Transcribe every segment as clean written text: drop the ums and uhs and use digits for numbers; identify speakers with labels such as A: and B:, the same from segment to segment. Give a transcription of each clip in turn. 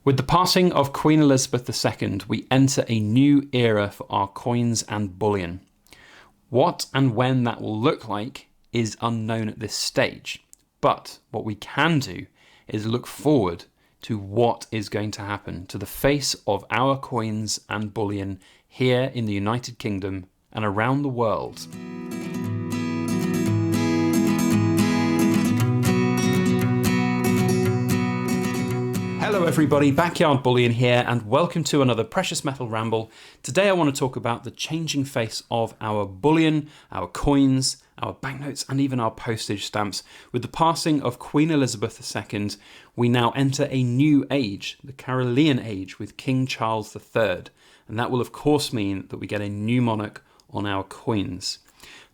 A: With the passing of Queen Elizabeth II, we enter a new era for our coins and bullion. What and when that will look like is unknown at this stage, but what we can do is look forward to what is going to happen to the face of our coins and bullion here in the United Kingdom and around the world. Hello everybody, Backyard Bullion here, and welcome to another Precious Metal Ramble. Today I want to talk about the changing face of our bullion, our coins, our banknotes, and even our postage stamps. With the passing of Queen Elizabeth II, we now enter a new age, the Carolean age, with King Charles III. And that will of course mean that we get a new monarch on our coins.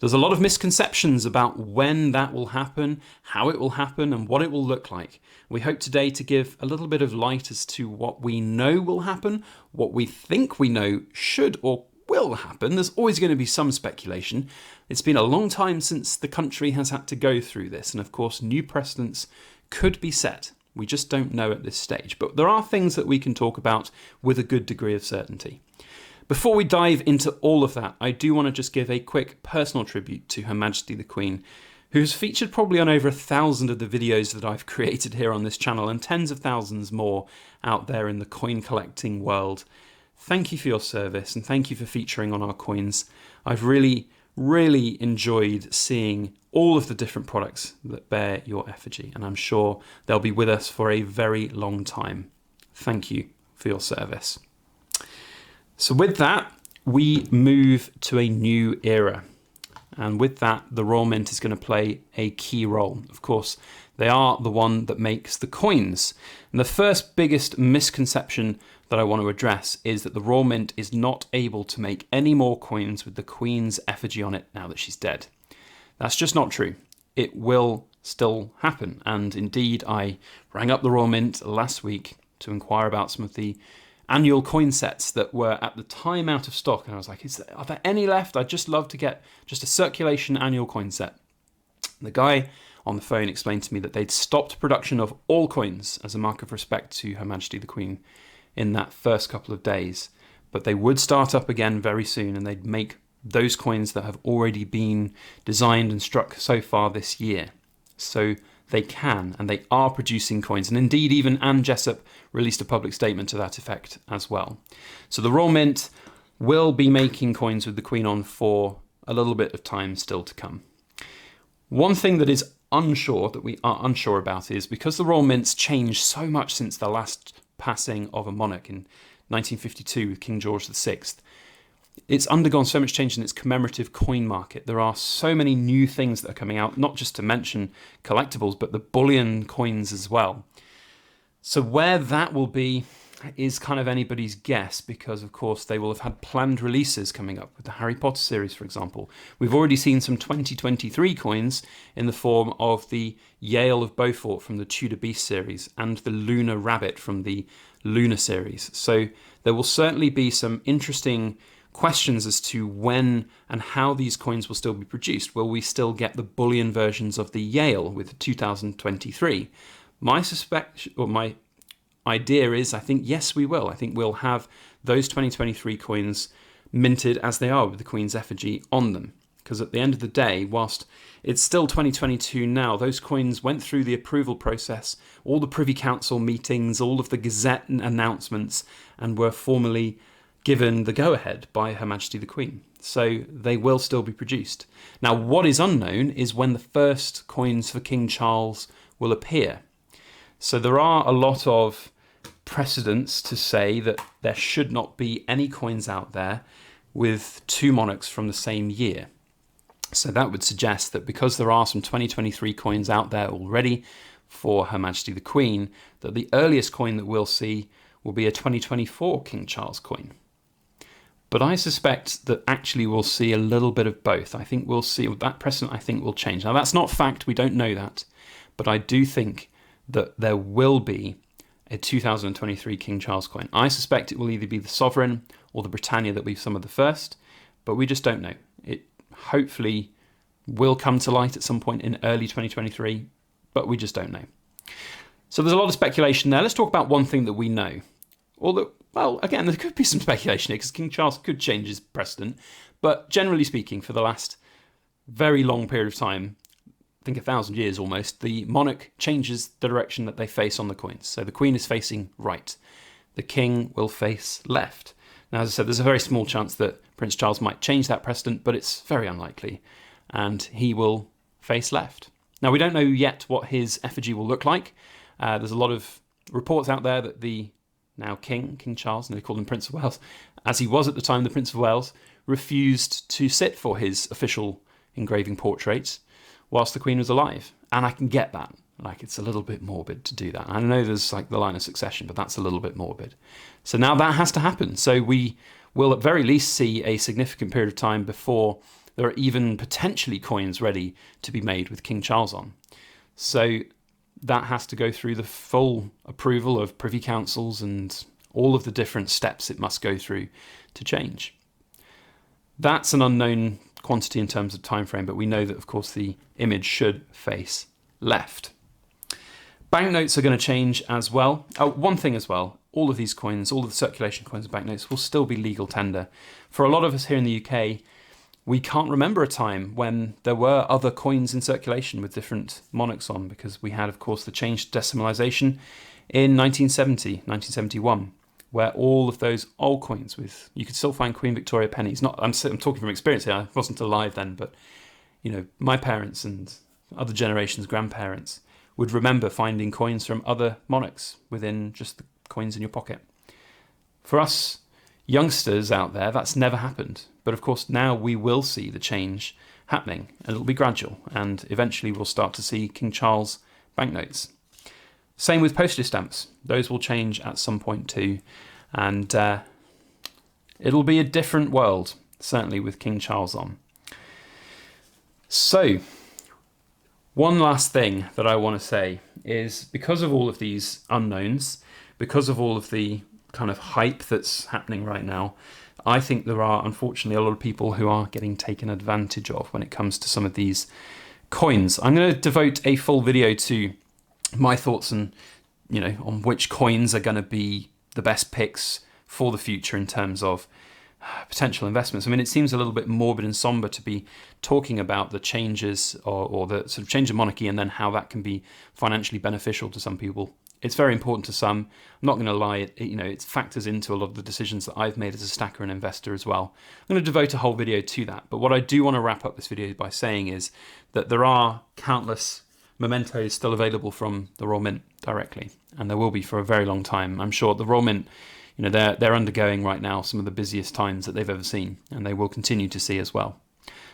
A: There's a lot of misconceptions about when that will happen, how it will happen, and what it will look like. We hope today to give a little bit of light as to what we know will happen, what we think we know should or will happen. There's always going to be some speculation. It's been a long time since the country has had to go through this, and of course new precedents could be set. We just don't know at this stage, but there are things that we can talk about with a good degree of certainty. Before we dive into all of that, I do want to just give a quick personal tribute to Her Majesty the Queen, who's featured probably on over 1,000 of the videos that I've created here on this channel and tens of thousands more out there in the coin collecting world. Thank you for your service and thank you for featuring on our coins. I've really enjoyed seeing all of the different products that bear your effigy, and I'm sure they'll be with us for a very long time. Thank you for your service. So with that, we move to a new era. And with that, the Royal Mint is going to play a key role. Of course, they are the one that makes the coins. And the first biggest misconception that I want to address is that the Royal Mint is not able to make any more coins with the Queen's effigy on it now that she's dead. That's just not true. It will still happen. And indeed, I rang up the Royal Mint last week to inquire about some of the annual coin sets that were at the time out of stock, and I was like, are there any left? I'd just love to get just a circulation annual coin set. The guy on the phone explained to me that they'd stopped production of all coins as a mark of respect to Her Majesty the Queen in that first couple of days, but they would start up again very soon, and they'd make those coins that have already been designed and struck so far this year. So they can, and they are producing coins. And indeed, even Anne Jessup released a public statement to that effect as well. So the Royal Mint will be making coins with the Queen on for a little bit of time still to come. One thing that is unsure, that we are unsure about, is because the Royal Mint's changed so much since the last passing of a monarch in 1952 with King George VI, it's undergone so much change in its commemorative coin market. There are so many new things that are coming out, not just to mention collectibles, but the bullion coins as well. So where that will be is kind of anybody's guess, because of course they will have had planned releases coming up with the Harry Potter series, for example. We've already seen some 2023 coins in the form of the Yale of Beaufort from the Tudor Beast series and the Lunar Rabbit from the Lunar series. So there will certainly be some interesting questions as to when and how these coins will still be produced. Will we still get the bullion versions of the Yale with 2023? My idea is, I think yes we will. I think we'll have those 2023 coins minted as they are with the Queen's effigy on them. Because at the end of the day, whilst it's still 2022 now, those coins went through the approval process, all the Privy Council meetings, all of the Gazette announcements, and were formally given the go-ahead by Her Majesty the Queen. So they will still be produced. Now, what is unknown is when the first coins for King Charles will appear. So there are a lot of precedents to say that there should not be any coins out there with two monarchs from the same year. So that would suggest that because there are some 2023 coins out there already for Her Majesty the Queen, that the earliest coin that we'll see will be a 2024 King Charles coin. But I suspect that actually we'll see a little bit of both. I think we'll see that precedent, I think, will change. Now, that's not fact. We don't know that. But I do think that there will be a 2023 King Charles coin. I suspect it will either be the Sovereign or the Britannia that will be some of the first, but we just don't know. It hopefully will come to light at some point in early 2023, but we just don't know. So there's a lot of speculation there. Let's talk about one thing that we know. Although, well, again, there could be some speculation here because King Charles could change his precedent. But generally speaking, for the last very long period of time, I think 1,000 years almost, the monarch changes the direction that they face on the coins. So the Queen is facing right. The King will face left. Now, as I said, there's a very small chance that Prince Charles might change that precedent, but it's very unlikely. And he will face left. Now, we don't know yet what his effigy will look like. There's a lot of reports out there that the now King Charles, and they call him Prince of Wales, as he was at the time the Prince of Wales, refused to sit for his official engraving portraits whilst the Queen was alive. And I can get that. Like, it's a little bit morbid to do that. I know there's like the line of succession, but that's a little bit morbid. So now that has to happen. So we will at very least see a significant period of time before there are even potentially coins ready to be made with King Charles on. So that has to go through the full approval of privy councils and all of the different steps it must go through to change. That's an unknown quantity in terms of time frame, but we know that, of course, the image should face left. Banknotes are going to change as well. Oh, one thing as well, all of these coins, all of the circulation coins and banknotes will still be legal tender. For a lot of us here in the UK, we can't remember a time when there were other coins in circulation with different monarchs on, because we had, of course, the change to decimalisation in 1971, where all of those old coins with, you could still find Queen Victoria pennies. I'm talking from experience here. I wasn't alive then, but you know, my parents and other generations, grandparents, would remember finding coins from other monarchs within just the coins in your pocket. For us youngsters out there, that's never happened. But of course, now we will see the change happening, and it'll be gradual, and eventually we'll start to see King Charles banknotes. Same with postage stamps. Those will change at some point too, and it'll be a different world, certainly with King Charles on. So, one last thing that I want to say is, because of all of these unknowns, because of all of the kind of hype that's happening right now, I think there are, unfortunately, a lot of people who are getting taken advantage of when it comes to some of these coins. I'm going to devote a full video to my thoughts on, on which coins are going to be the best picks for the future in terms of potential investments. I mean, it seems a little bit morbid and somber to be talking about the changes or the sort of change of monarchy and then how that can be financially beneficial to some people. It's very important to some. I'm not going to lie, it factors into a lot of the decisions that I've made as a stacker and investor as well. I'm going to devote a whole video to that. But what I do want to wrap up this video by saying is that there are countless mementos still available from the Royal Mint directly, and there will be for a very long time. I'm sure the Royal Mint, they're undergoing right now some of the busiest times that they've ever seen, and they will continue to see as well.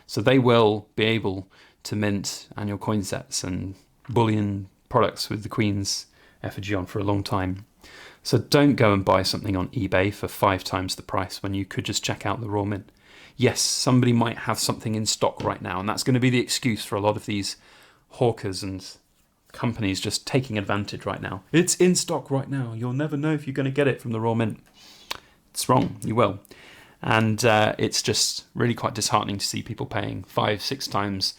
A: So they will be able to mint annual coin sets and bullion products with the Queen's effigy on for a long time. So don't go and buy something on eBay for 5 times the price when you could just check out the Royal Mint. Yes, somebody might have something in stock right now, and that's going to be the excuse for a lot of these hawkers and companies just taking advantage right now. It's in stock right now. You'll never know if you're going to get it from the Royal Mint. It's wrong. You will. And it's just really quite disheartening to see people paying 5-6 times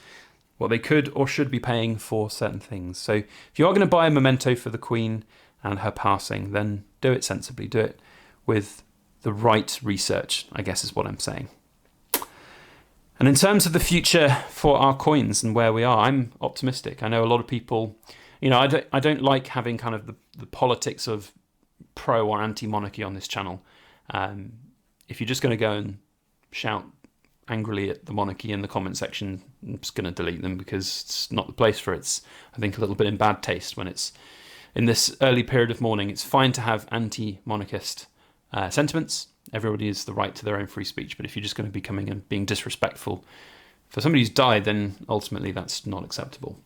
A: what they could or should be paying for certain things. So if you are going to buy a memento for the Queen and her passing, then do it sensibly. Do it with the right research, I guess is what I'm saying. And in terms of the future for our coins and where we are, I'm optimistic. I know a lot of people, I don't like having kind of the politics of pro or anti-monarchy on this channel. If you're just going to go and shout angrily at the monarchy in the comment section, I'm just going to delete them because it's not the place for it. It's, I think, a little bit in bad taste when it's in this early period of mourning. It's fine to have anti-monarchist sentiments. Everybody has the right to their own free speech, but if you're just going to be coming and being disrespectful for somebody who's died, then ultimately that's not acceptable.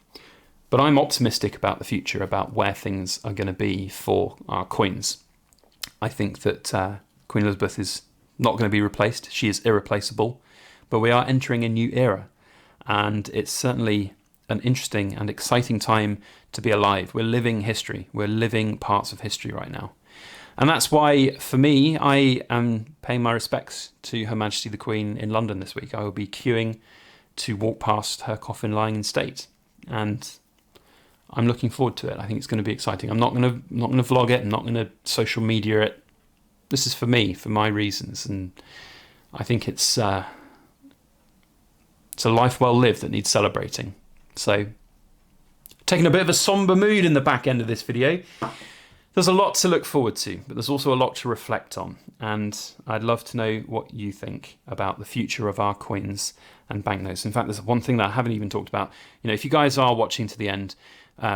A: But I'm optimistic about the future, about where things are going to be for our coins. I think that Queen Elizabeth is not going to be replaced. She is irreplaceable. But we are entering a new era, and it's certainly an interesting and exciting time to be alive. We're living history. We're living parts of history right now. And that's why, for me, I am paying my respects to Her Majesty the Queen in London this week. I will be queuing to walk past her coffin lying in state. And I'm looking forward to it. I think it's going to be exciting. I'm not going to vlog it. I'm not going to social media it. This is for me, for my reasons, and I think it's a life well lived that needs celebrating. So, taking a bit of a somber mood in the back end of this video. There's a lot to look forward to, but there's also a lot to reflect on, and I'd love to know what you think about the future of our coins and banknotes. In fact, there's one thing that I haven't even talked about. You know, if you guys are watching to the end,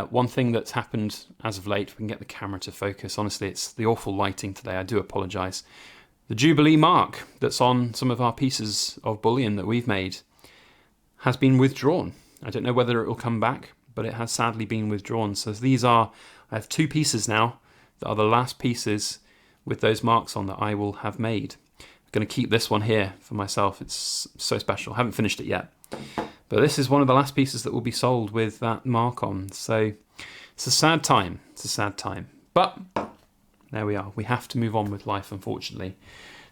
A: one thing that's happened as of late, we can get the camera to focus. Honestly, it's the awful lighting today. I do apologise. The Jubilee mark that's on some of our pieces of bullion that we've made has been withdrawn. I don't know whether it will come back, but it has sadly been withdrawn. So I have 2 pieces now that are the last pieces with those marks on that I will have made. I'm going to keep this one here for myself. It's so special. I haven't finished it yet. But this is one of the last pieces that will be sold with that mark on. So it's a sad time. It's a sad time. But there we are. We have to move on with life, unfortunately.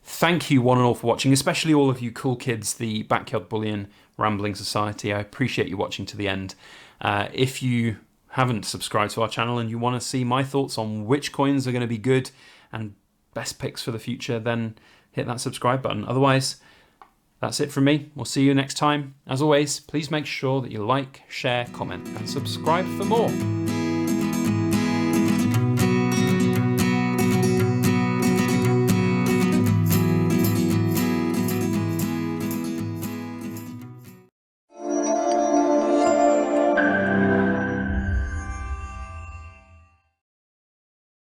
A: Thank you one and all for watching, especially all of you cool kids, the Backyard Bullion Rambling Society. I appreciate you watching to the end. If you haven't subscribed to our channel and you want to see my thoughts on which coins are going to be good and best picks for the future, then hit that subscribe button. Otherwise, that's it from me. We'll see you next time. As always, please make sure that you like, share, comment, and subscribe for more.